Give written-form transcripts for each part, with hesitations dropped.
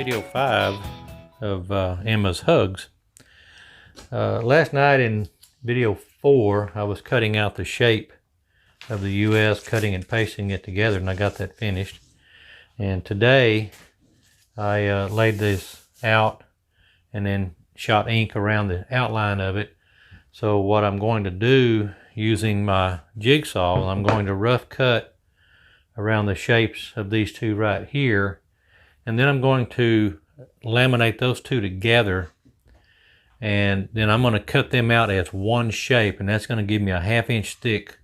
video 5 of Emma's Hugs. Last night in video 4 I was cutting out the shape of the US, cutting and pasting it together, and I got that finished. And today I laid this out and then shot ink around the outline of it. So what I'm going to do using my jigsaw, I'm going to rough cut around the shapes of these two right here, and then I'm going to laminate those two together, and then I'm going to cut them out as one shape, and that's going to give me a 1/2 inch thick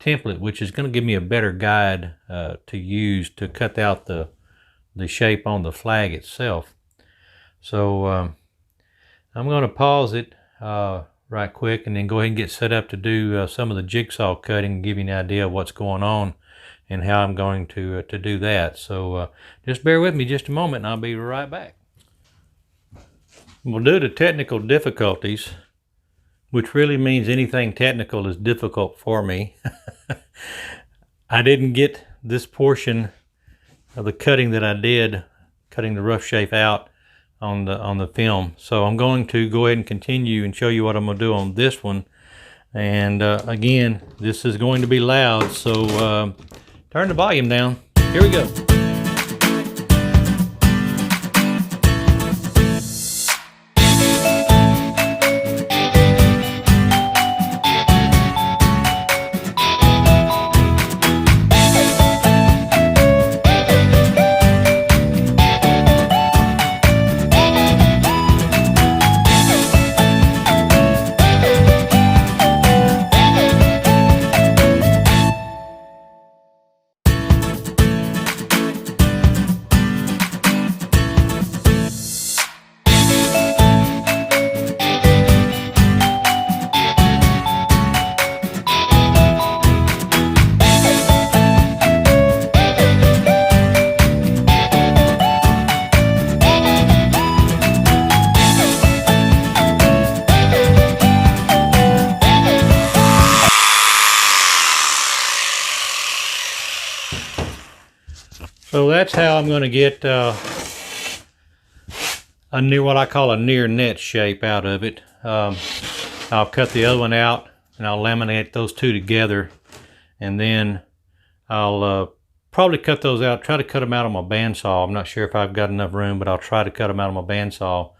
template, which is going to give me a better guide to use to cut out the shape on the flag itself. So I'm going to pause it right quick and then go ahead and get set up to do some of the jigsaw cutting and give you an idea of what's going on and how I'm going to do that. So just bear with me just a moment and I'll be right back. Well, due to technical difficulties, which really means anything technical is difficult for me, I didn't get this portion of the cutting that I did, cutting the rough shape out on the film. So I'm going to go ahead and continue and show you what I'm going to do on this one. And again, this is going to be loud, so turn the volume down. Here we go. So that's how I'm going to get what I call a near net shape out of it. I'll cut the other one out and I'll laminate those two together, and then I'll probably cut those out, try to cut them out on my bandsaw. I'm not sure if I've got enough room, but I'll try to cut them out on my bandsaw.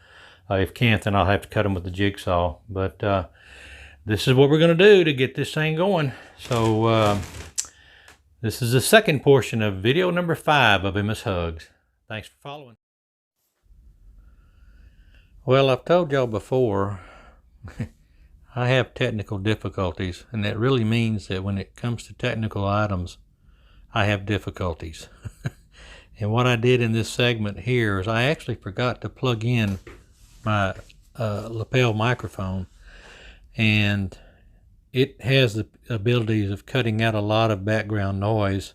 If can't, then I'll have to cut them with the jigsaw. But this is what we're going to do to get this thing going. So this is the second portion of video number 5 of Emma's Hugs. Thanks for following. Well, I've told y'all before, I have technical difficulties, and that really means that when it comes to technical items, I have difficulties. And what I did in this segment here is I actually forgot to plug in my lapel microphone, and it has the abilities of cutting out a lot of background noise.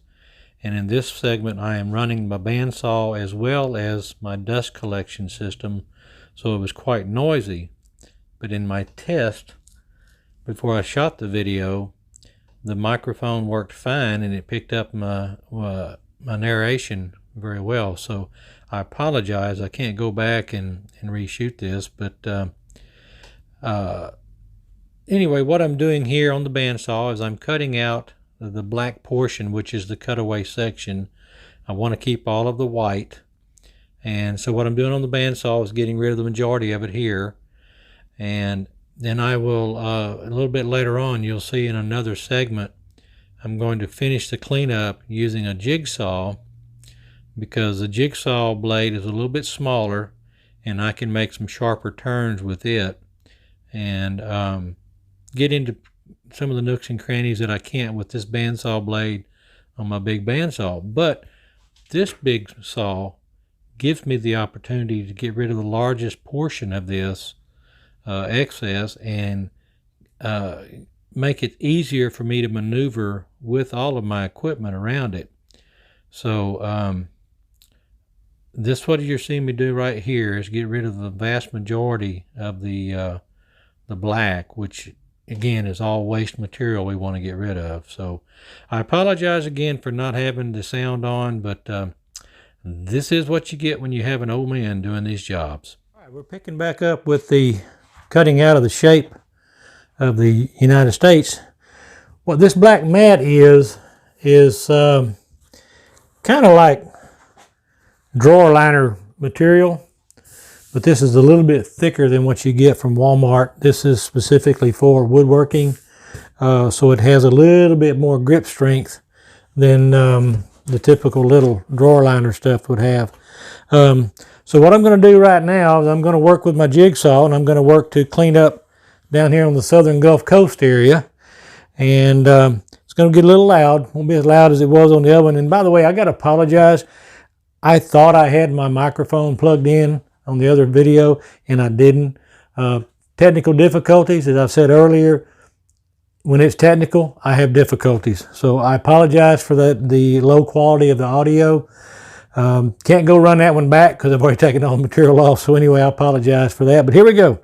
And in this segment I am running my bandsaw as well as my dust collection system, so it was quite noisy. But in my test before I shot the video, the microphone worked fine and it picked up my narration very well. So I apologize, I can't go back and reshoot this, but anyway, what I'm doing here on the bandsaw is I'm cutting out the black portion, which is the cutaway section. I want to keep all of the white, and so what I'm doing on the bandsaw is getting rid of the majority of it here. And then I will, a little bit later on, you'll see in another segment, I'm going to finish the cleanup using a jigsaw, because the jigsaw blade is a little bit smaller and I can make some sharper turns with it, and get into some of the nooks and crannies that I can't with this bandsaw blade on my big bandsaw. But this big saw gives me the opportunity to get rid of the largest portion of this excess and make it easier for me to maneuver with all of my equipment around it. So this, what you're seeing me do right here, is get rid of the vast majority of the black, which again is all waste material we want to get rid of. So I apologize again for not having the sound on, but This is what you get when you have an old man doing these jobs. All right, we're picking back up with the cutting out of the shape of the United States. What this black mat is kind of like drawer liner material, but this is a little bit thicker than what you get from Walmart. This is specifically for woodworking, so it has a little bit more grip strength than the typical little drawer liner stuff would have. So what I'm going to do right now is I'm going to work with my jigsaw, and I'm going to work to clean up down here on the southern Gulf Coast area. And it's going to get a little loud. Won't be as loud as it was on the oven. And by the way, I got to apologize. I thought I had my microphone plugged in on the other video, and I didn't. Technical difficulties, as I said earlier. When it's technical, I have difficulties. So I apologize for the low quality of the audio. Can't go run that one back because I've already taken all the material off. So anyway, I apologize for that. But here we go.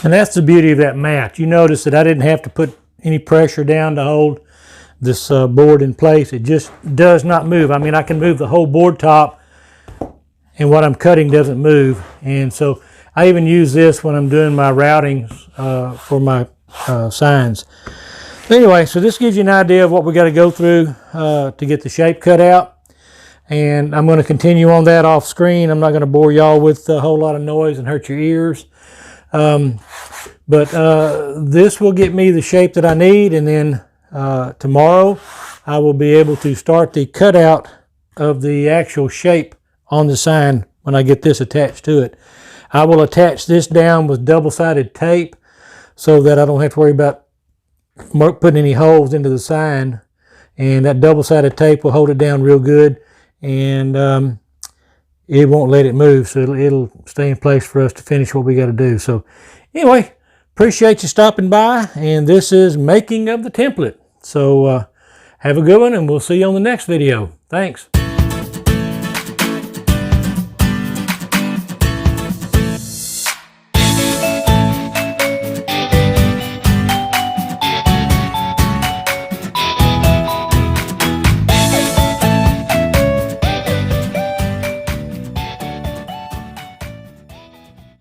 And that's the beauty of that mat. You notice that I didn't have to put any pressure down to hold this board in place. It just does not move. I mean, I can move the whole board top and what I'm cutting doesn't move. And so I even use this when I'm doing my routings for my signs. Anyway, so this gives you an idea of what we got to go through to get the shape cut out. And I'm going to continue on that off screen. I'm not going to bore y'all with a whole lot of noise and hurt your ears. But this will get me the shape that I need, and then tomorrow I will be able to start the cutout of the actual shape on the sign when I get this attached to it. I will attach this down with double-sided tape so that I don't have to worry about putting any holes into the sign. And that double-sided tape will hold it down real good, and it won't let it move, so it'll stay in place for us to finish what we got to do. So anyway, appreciate you stopping by, and this is making of the template. So have a good one, and we'll see you on the next video. Thanks.